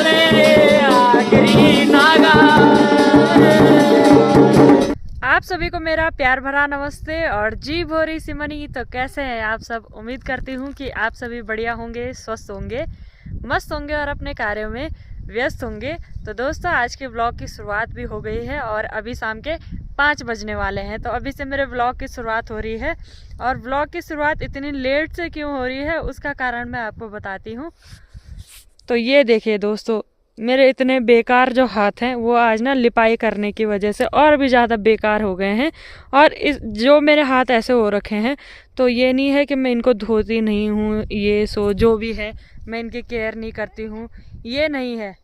आखिरी नागा। आप सभी को मेरा प्यार भरा नमस्ते और जी भोरी सिमनी। तो कैसे हैं आप सब? उम्मीद करती हूँ कि आप सभी बढ़िया होंगे, स्वस्थ होंगे, मस्त होंगे और अपने कार्यों में व्यस्त होंगे। तो दोस्तों, आज के ब्लॉग की शुरुआत भी हो गई है और अभी शाम के 5 बजने वाले हैं। तो अभी से मेरे ब्लॉग की शुरुआत हो रही है और ब्लॉग की शुरुआत इतनी लेट से क्यों हो रही है उसका कारण मैं आपको बताती हूँ। तो ये देखिए दोस्तों, मेरे इतने बेकार जो हाथ हैं वो आज ना लिपाई करने की वजह से और भी ज़्यादा बेकार हो गए हैं। और इस जो मेरे हाथ ऐसे हो रखे हैं, तो ये नहीं है कि मैं इनको धोती नहीं हूँ, ये सो जो भी है मैं इनकी केयर नहीं करती हूँ, ये नहीं है।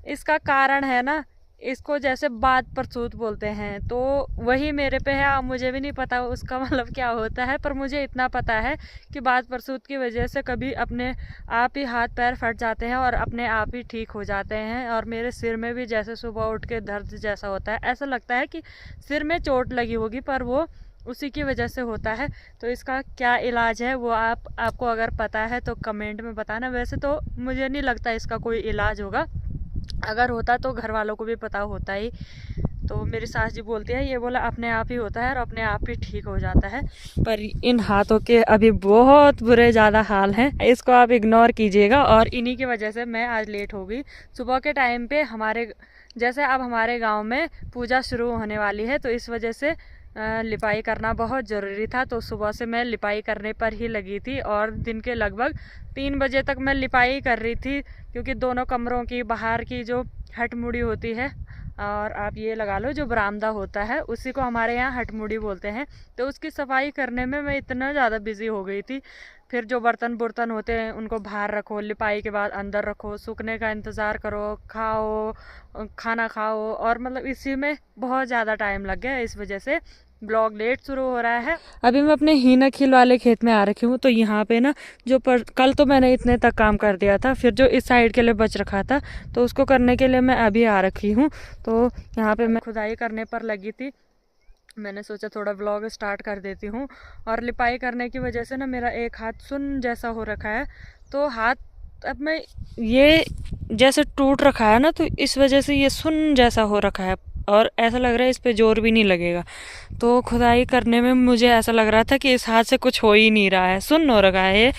इसका कारण है ना, इसको जैसे बात परसूत बोलते हैं, तो वही मेरे पे है। अब मुझे भी नहीं पता उसका मतलब क्या होता है, पर मुझे इतना पता है कि बात परसूत की वजह से कभी अपने आप ही हाथ पैर फट जाते हैं और अपने आप ही ठीक हो जाते हैं। और मेरे सिर में भी जैसे सुबह उठ के दर्द जैसा होता है, ऐसा लगता है कि सिर में चोट लगी होगी, पर वो उसी की वजह से होता है। तो इसका क्या इलाज है वो आपको अगर पता है तो कमेंट में बताना। वैसे तो मुझे नहीं लगता इसका कोई इलाज होगा, अगर होता तो घर वालों को भी पता होता ही। तो मेरी सास जी बोलती है ये बोला अपने आप ही होता है और अपने आप ही ठीक हो जाता है। पर इन हाथों के अभी बहुत बुरे ज़्यादा हाल हैं, इसको आप इग्नोर कीजिएगा। और इन्हीं की वजह से मैं आज लेट हो गई। सुबह के टाइम पे जैसे अब हमारे गांव में पूजा शुरू होने वाली है, तो इस वजह से लिपाई करना बहुत ज़रूरी था। तो सुबह से मैं लिपाई करने पर ही लगी थी और दिन के लगभग 3 बजे तक मैं लिपाई कर रही थी, क्योंकि दोनों कमरों की बाहर की जो हटमुड़ी होती है, और आप ये लगा लो जो बरामदा होता है, उसी को हमारे यहाँ हटमुड़ी बोलते हैं, तो उसकी सफाई करने में मैं इतना ज़्यादा बिजी हो गई थी। फिर जो बर्तन बुर्तन होते हैं उनको बाहर रखो, लिपाई के बाद अंदर रखो, सूखने का इंतज़ार करो, खाओ, खाना खाओ, और मतलब इसी में बहुत ज़्यादा टाइम लग गया। इस वजह से ब्लॉग लेट शुरू हो रहा है। अभी मैं अपने हीना खील वाले खेत में आ रखी हूँ। तो यहाँ पे ना कल तो मैंने इतने तक काम कर दिया था, फिर जो इस साइड के लिए बच रखा था तो उसको करने के लिए मैं अभी आ रखी हूँ। तो यहाँ पे मैं खुदाई करने पर लगी थी, मैंने सोचा थोड़ा व्लॉग स्टार्ट कर देती हूँ। और लिपाई करने की वजह से ना मेरा एक हाथ सुन्न जैसा हो रखा है, तो हाथ अब मैं ये जैसे टूट रखा है ना, तो इस वजह से ये सुन्न जैसा हो रखा है और ऐसा लग रहा है इस पे जोर भी नहीं लगेगा। तो खुदाई करने में मुझे ऐसा लग रहा था कि इस हाथ से कुछ हो ही नहीं रहा है, सुन्न हो रखा है ये।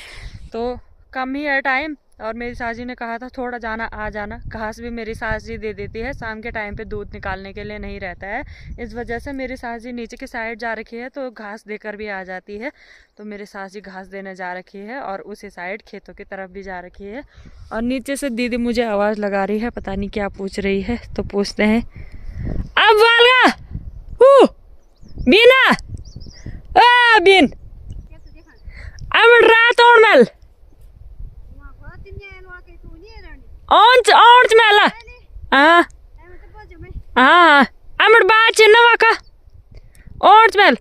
तो कम ही है टाइम, और मेरी सास जी ने कहा था थोड़ा जाना आ जाना। घास भी मेरी सास जी दे देती है, शाम के टाइम पे दूध निकालने के लिए नहीं रहता है, इस वजह से मेरी सास जी नीचे की साइड जा रखी है, तो घास देकर भी आ जाती है। तो मेरी सास जी घास देने जा रखी है और उसी साइड खेतों की तरफ भी जा रखी है। और नीचे से दीदी मुझे आवाज़ लगा रही है, पता नहीं क्या पूछ रही है, तो पूछते हैं। अब वालगा बीना बीन अब रात और मल ओंच मेला हाँ हाँ अमर बात चिन्ह वाका ओंच मेल।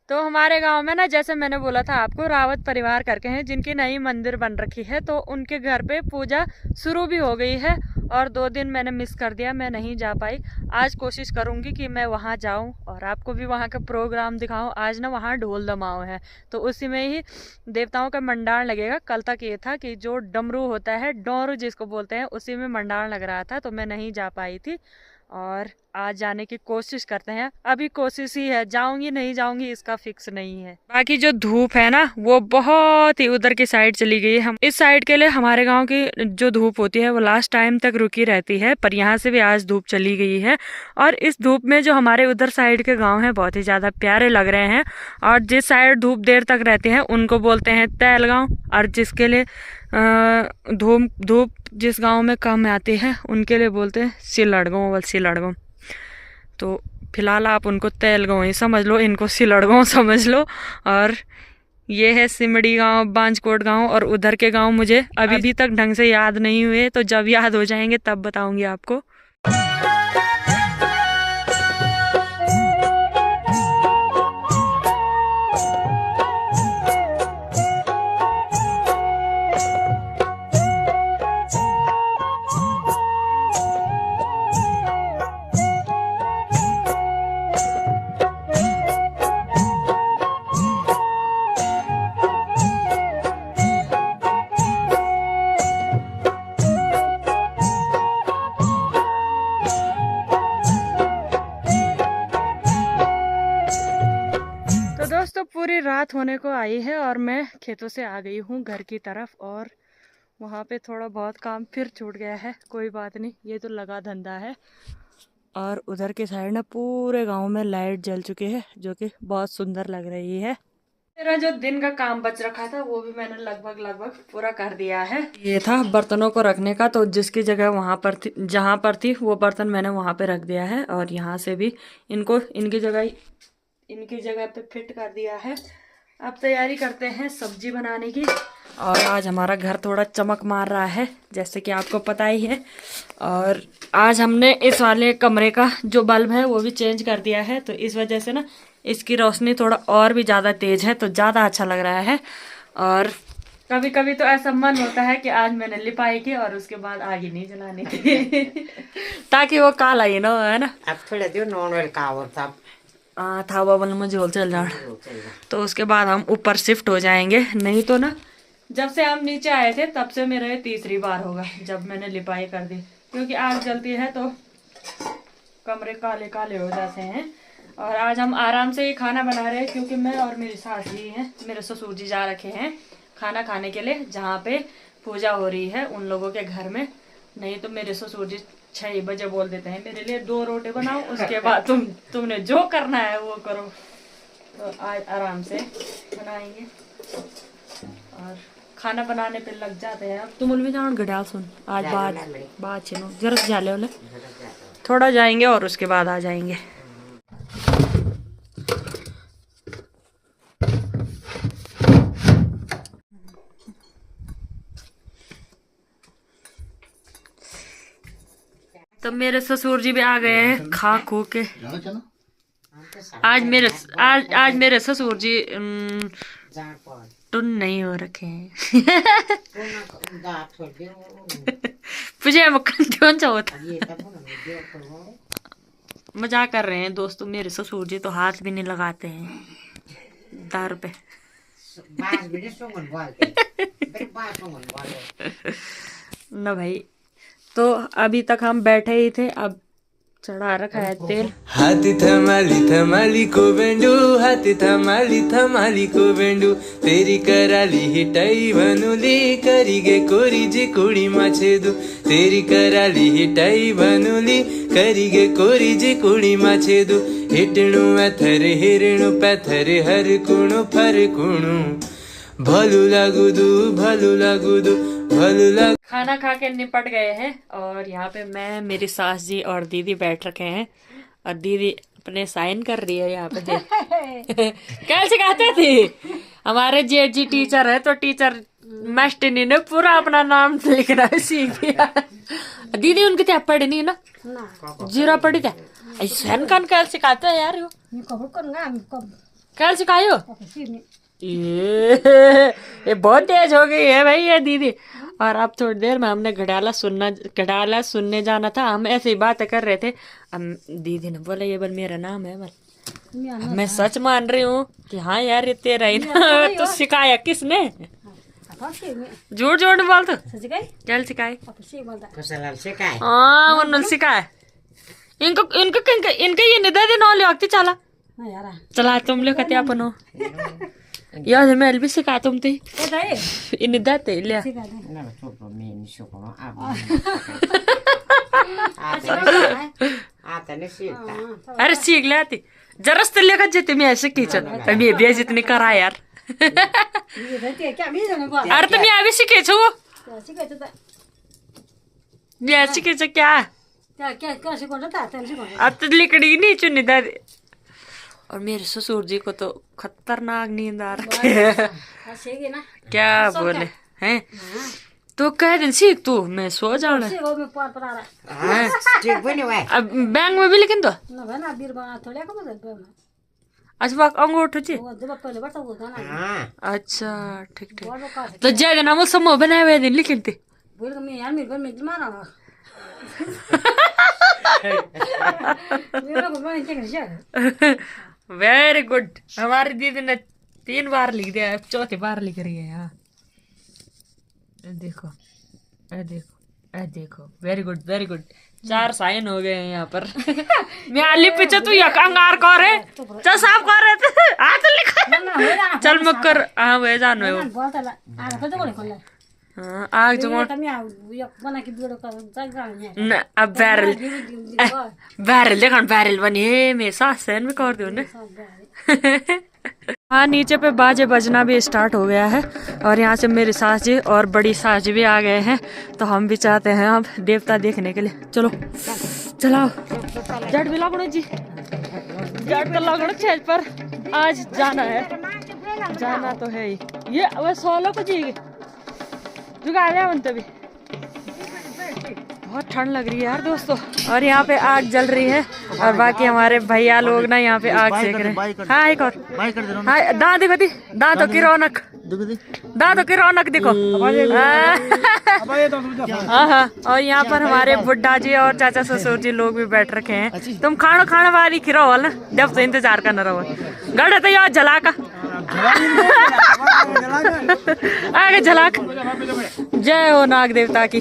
तो हमारे गांव में ना, जैसे मैंने बोला था आपको, रावत परिवार करके हैं जिनकी नई मंदिर बन रखी है, तो उनके घर पे पूजा शुरू भी हो गई है। और 2 दिन मैंने मिस कर दिया, मैं नहीं जा पाई। आज कोशिश करूंगी कि मैं वहां जाऊं और आपको भी वहां का प्रोग्राम दिखाऊं। आज ना वहां ढोल दमाओ है, तो उसी में ही देवताओं का मंडाण लगेगा। कल तक ये था कि जो डमरू होता है, डोरू जिसको बोलते हैं, उसी में मंडाण लग रहा था, तो मैं नहीं जा पाई थी। और आज जाने की कोशिश करते हैं, अभी कोशिश ही है, जाऊंगी नहीं जाऊंगी इसका फिक्स नहीं है। बाकी जो धूप है ना वो बहुत ही उधर की साइड चली गई है। हम इस साइड के लिए हमारे गांव की जो धूप होती है वो लास्ट टाइम तक रुकी रहती है, पर यहाँ से भी आज धूप चली गई है। और इस धूप में जो हमारे उधर साइड के गाँव है बहुत ही ज्यादा प्यारे लग रहे हैं। और जिस साइड धूप देर तक रहती है उनको बोलते हैं तैल गाँव, और जिसके लिए धूप जिस गांव में कम आती है उनके लिए बोलते हैं सिलड़गांव व सिलड़गांव। तो फिलहाल आप उनको तैलगांव ही समझ लो, इनको सिलड़गांव समझ लो। और ये है सिमड़ी गांव, बांजकोट गांव, और उधर के गांव मुझे अभी तक ढंग से याद नहीं हुए, तो जब याद हो जाएंगे तब बताऊंगी आपको। रात होने को आई है और मैं खेतों से आ गई हूँ घर की तरफ, और वहाँ पे थोड़ा बहुत काम फिर छूट गया है। कोई बात नहीं, ये तो लगा धंधा है। और उधर के साइड ना पूरे गांव में लाइट जल चुकी है, जो कि बहुत सुंदर लग रही है। मेरा जो दिन का काम बच रखा था वो भी मैंने लगभग पूरा कर दिया है। ये था बर्तनों को रखने का, तो जिसकी जगह वहां पर थी, जहां पर थी वो बर्तन मैंने वहां पे रख दिया है, और यहाँ से भी इनको इनकी जगह पे फिट कर दिया है। अब तैयारी करते हैं सब्जी बनाने की। और आज हमारा घर थोड़ा चमक मार रहा है, जैसे कि आपको पता ही है। और आज हमने इस वाले कमरे का जो बल्ब है वो भी चेंज कर दिया है, तो इस वजह से ना इसकी रोशनी थोड़ा और भी ज़्यादा तेज है, तो ज़्यादा अच्छा लग रहा है। और कभी कभी तो ऐसा मन होता है कि आज मैंने लिपाई की और उसके बाद आग ही नहीं जलानी थी ताकि वो काला ही ना हो, है ना। अब थोड़ा दियो नॉन वेल का और तब था बबल में झोल चल जाए, तो उसके बाद हम ऊपर शिफ्ट हो जाएंगे। नहीं तो ना जब से हम नीचे आए थे तब से मेरा ये तीसरी बार होगा जब मैंने लिपाई कर दी, क्योंकि आग जलती है तो कमरे काले काले हो जाते हैं। और आज हम आराम से ही खाना बना रहे हैं, क्योंकि मैं और मेरी सास जी हैं, मेरे ससुर जी जा रखे हैं खाना खाने के लिए, जहाँ पे पूजा हो रही है उन लोगों के घर में। नहीं तो मेरे ससुर जी 6 बजे बोल देते हैं मेरे लिए 2 रोटी बनाओ, उसके बाद तुमने जो करना है वो करो। तो आज आराम से बनाएंगे और खाना बनाने पे लग जाते हैं। अब तुम भी जान गड़ियाल सुन, आज बात छीनो जरा जाले वाले थोड़ा जाएंगे और उसके बाद आ जाएंगे। तो मेरे ससुर जी भी आ गए हैं खा खू के। आज मेरे ससुर जी टुन नहीं हो रखे हैं मजाक कर रहे हैं दोस्तों, मेरे ससुर जी तो हाथ भी नहीं लगाते हैं दार पे ना भाई। तो अभी तक हम बैठे ही थे, अब चढ़ा रखा है तेल। हाथी थमाली को बेंडू, हाथी थमाली को बेंडू, तेरी कराली हिटाई भनुली करीगे कोरी जी कुड़ी माछेदू, तेरी कराली हिटाई भनुली करीगे कोरी जी कुड़ी माछेदू, हिटणु एथर हिरणु पैथर हर कुणु फर कुणु, भलू लागुदू भलू लागुदू भलू लागू। खाना खा के निपट गए हैं, और यहाँ पे मैं, मेरी सास जी और दीदी बैठ रखे हैं, और दीदी अपने साइन कर रही है यहाँ पे क्या सिखाते थे हमारे जेठ जी टीचर है, तो टीचर मास्टरनी ने पूरा अपना नाम लिखना सीख दिया। दीदी उनकी क्या पढ़ी नहीं ना, जीरो पढ़ी क्या सहन खान क्या सिखाते है यार, क्या सिखायो ये बहुत तेज हो गई है भाई ये दीदी। और अब थोड़ी देर में हमने घड़ाला सुनने जाना था, हम ऐसे ही बातें कर रहे थे। अब दीदी ने बोला ये बल मेरा नाम है बल, मैं सच मान रही हूँ कि हाँ यार ये तेरा ही ना। तो सिखाया किसने, झूठ झूठ बोल तो क्या सिखाए, हाँ उन्होंने सिखाया इनको ये निदा दे नौ ले चला तुम लोग कहते अपन हो यार मैं भी सिखा तुम थे इन दाते ले अरे सीख ले आती जरस तो लेकर जेते मैं ऐसे किचन मैं भी जितनी करा यार अरे तुम अभी सीखे छो मैं सीखे छो क्या अब तो लिकड़ी नहीं चुनी दादी। और मेरे ससुर जी को तो खतरनाक नींद आ रखी है क्या बोले हैं, तो कह दिन सीख तू मैं सो जाऊंगा अब बैंक में भी, लेकिन तो अच्छा अंगूठो जी अच्छा ठीक ठीक, तो जय दिन हम समूह बनाए हुए दिन लेकिन थे वेरी गुड, हमारी दीदी ने 3 बार लिख दिया, अब 4थी बार लिख रही है। यहाँ देखो देखो देखो वेरी गुड 4 साइन हो गए हैं यहाँ पर। मैं आली पीछे तू यकांगार कर रहे चल साफ कर रहे थे हाथ लिखा चल मकर हाँ वे जान वे हाँ आग जो न अब बैरल देखा बैरल बनी है मैं सासन में कर दूँ हाँ नीचे पे बाजे बजना भी स्टार्ट हो गया है और यहाँ से मेरी सास जी और बड़ी सास जी भी आ गए हैं तो हम भी चाहते हैं अब देवता देखने के लिए चलो चलाओ जट भी लगो जी जट का लगो छेज पर आज जाना है जाना तो है ही ये वह 16 को जी जुगा गया बनते भी बहुत ठंड लग रही है यार दोस्तों और यहाँ पे आग जल रही है और बाकी हमारे भैया लोग ना यहाँ पे आग सेक रहे हैं हाँ एक और हाँ दांत देखो दी दांतों की रौनक देखो हाँ हाँ और यहाँ पर हमारे बुड्ढा जी और चाचा ससुर जी लोग भी बैठ रखे हैं तुम खाना वाली खिरो वाला जब तो इंतजार करना रहो गढ़ तो यार जला का आगे झलाक जय हो नाग देवता की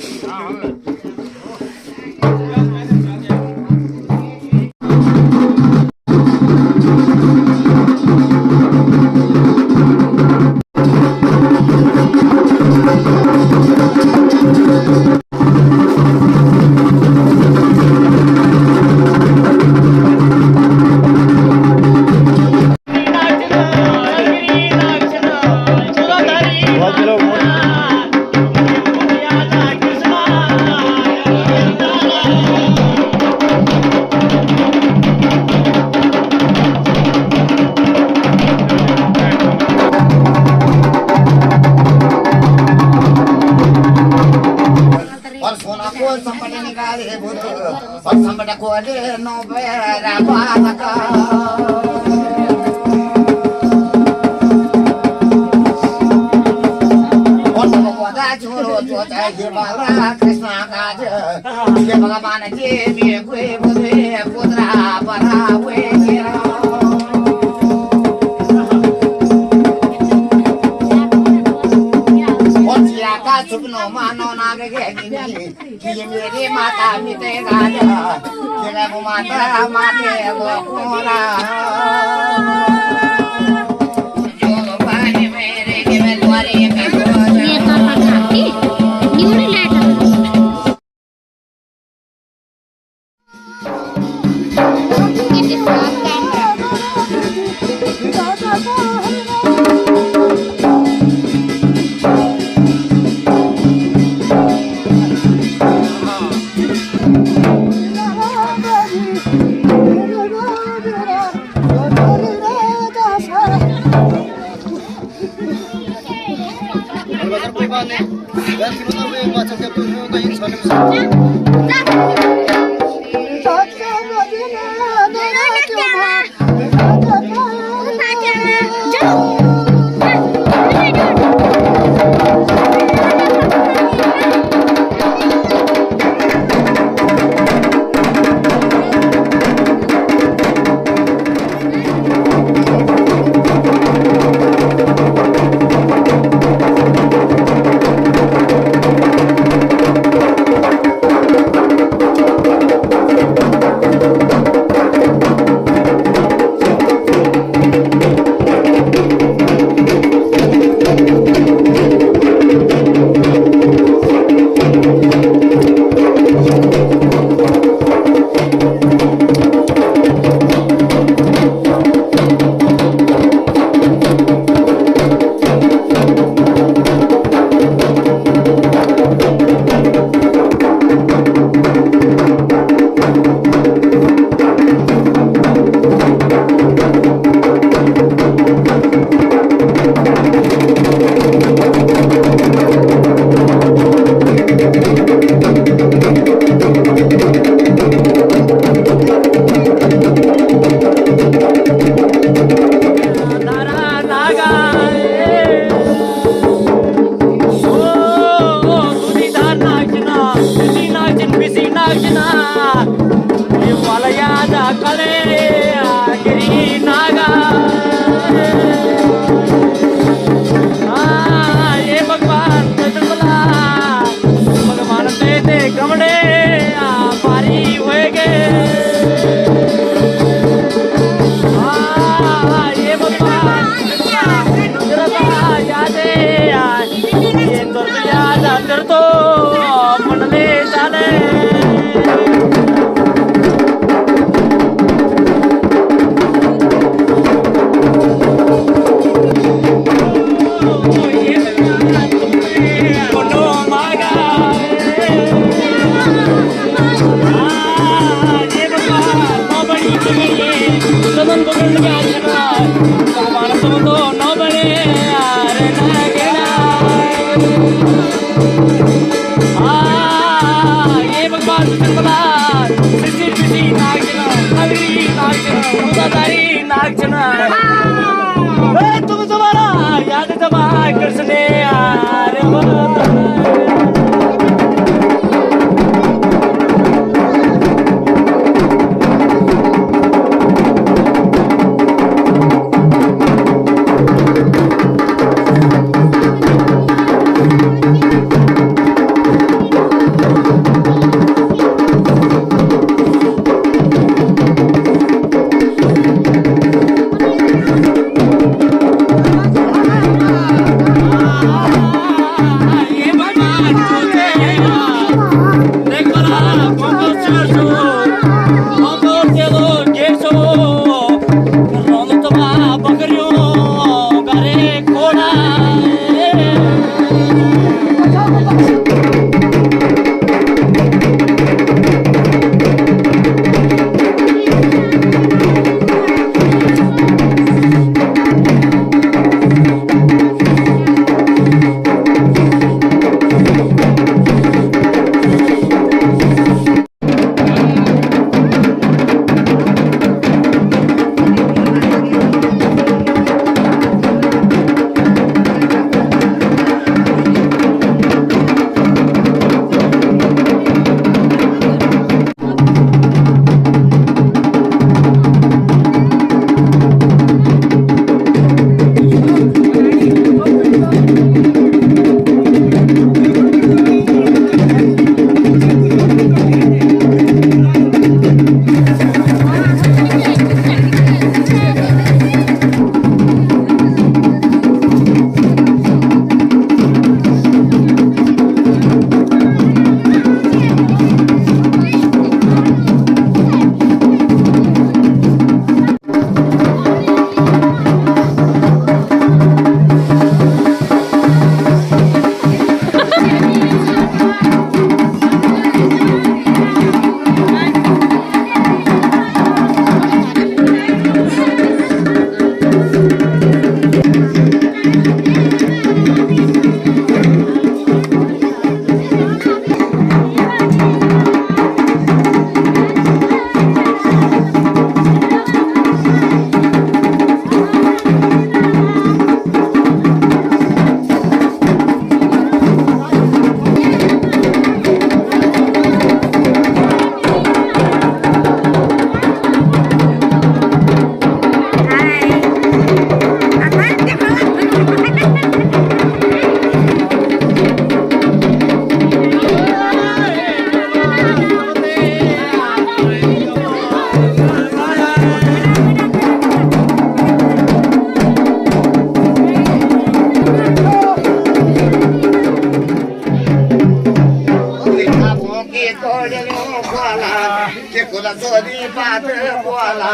सोनी बात बोला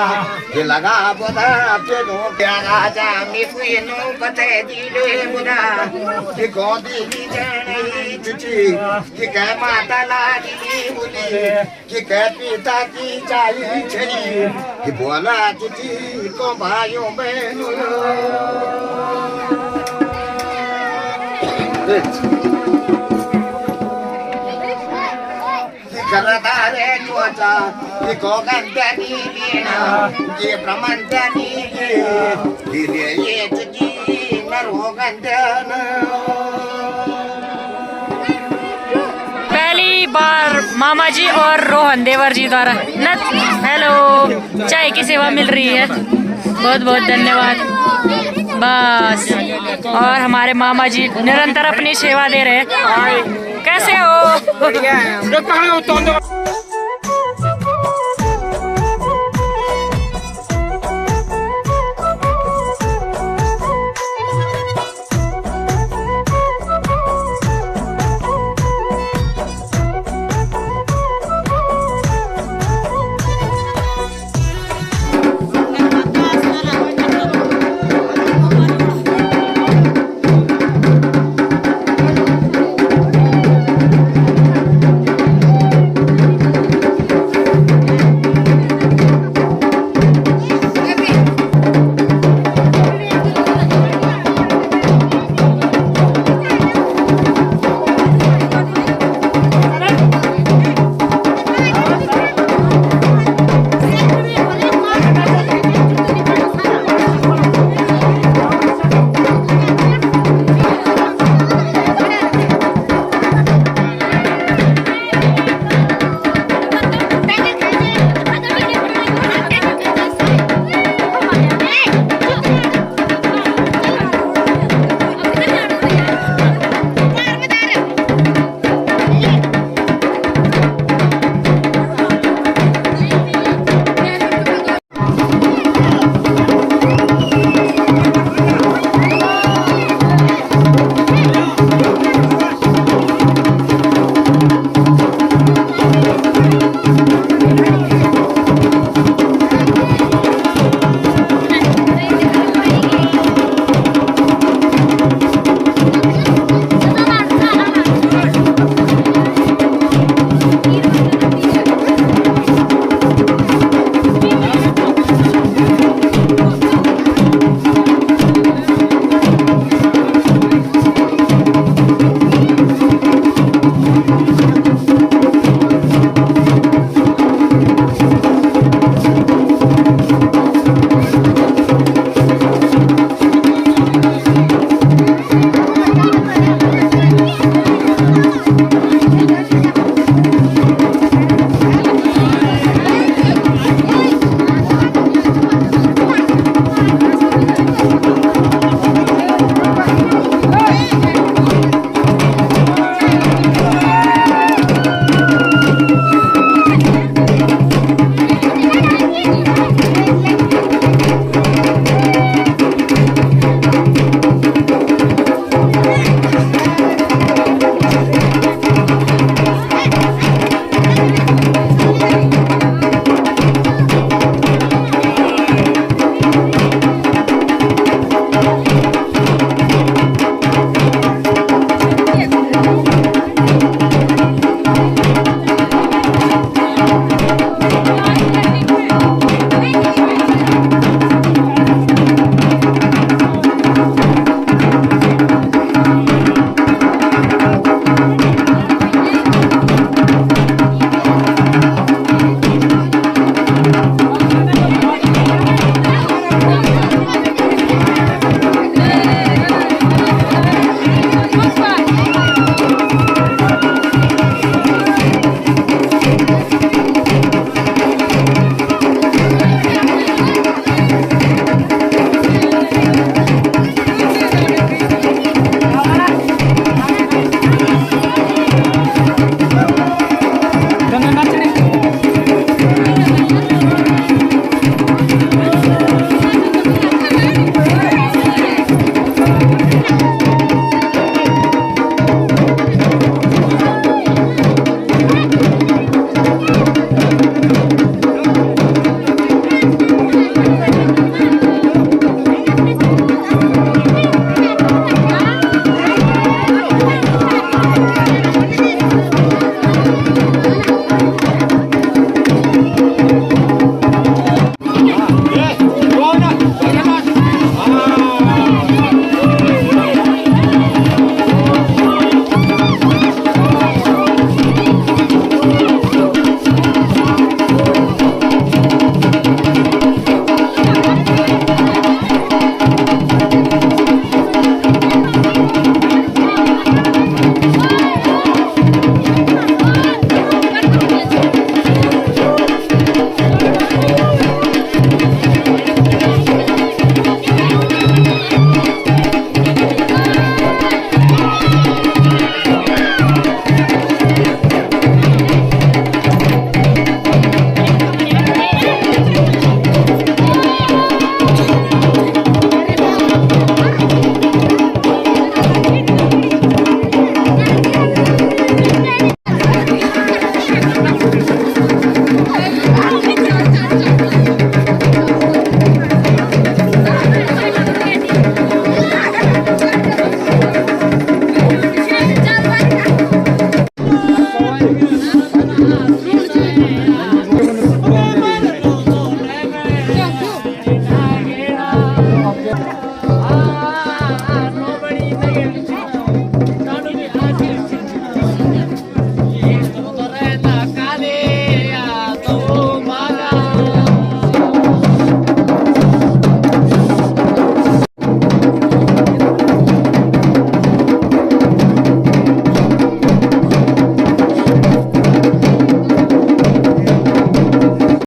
ये लगा बोला तेनो प्यारा जा मी कुइनो बते दिलो मुना कि गोदी की जणी तुची कि कै माता लाडी मुनी कि कै पिता की चाई छरी कि बोला तुची को भाइयों बहनों करदारे चोचा कि कोगंदनी लीना कि ब्रह्मंदनी ये तुझी नरोगंदन। पहली बार मामा जी और रोहन देवर जी द्वारा हेलो चाय की सेवा मिल रही है, बहुत बहुत धन्यवाद। बस और हमारे मामा जी निरंतर अपनी सेवा दे रहे हैं। कैसे हो?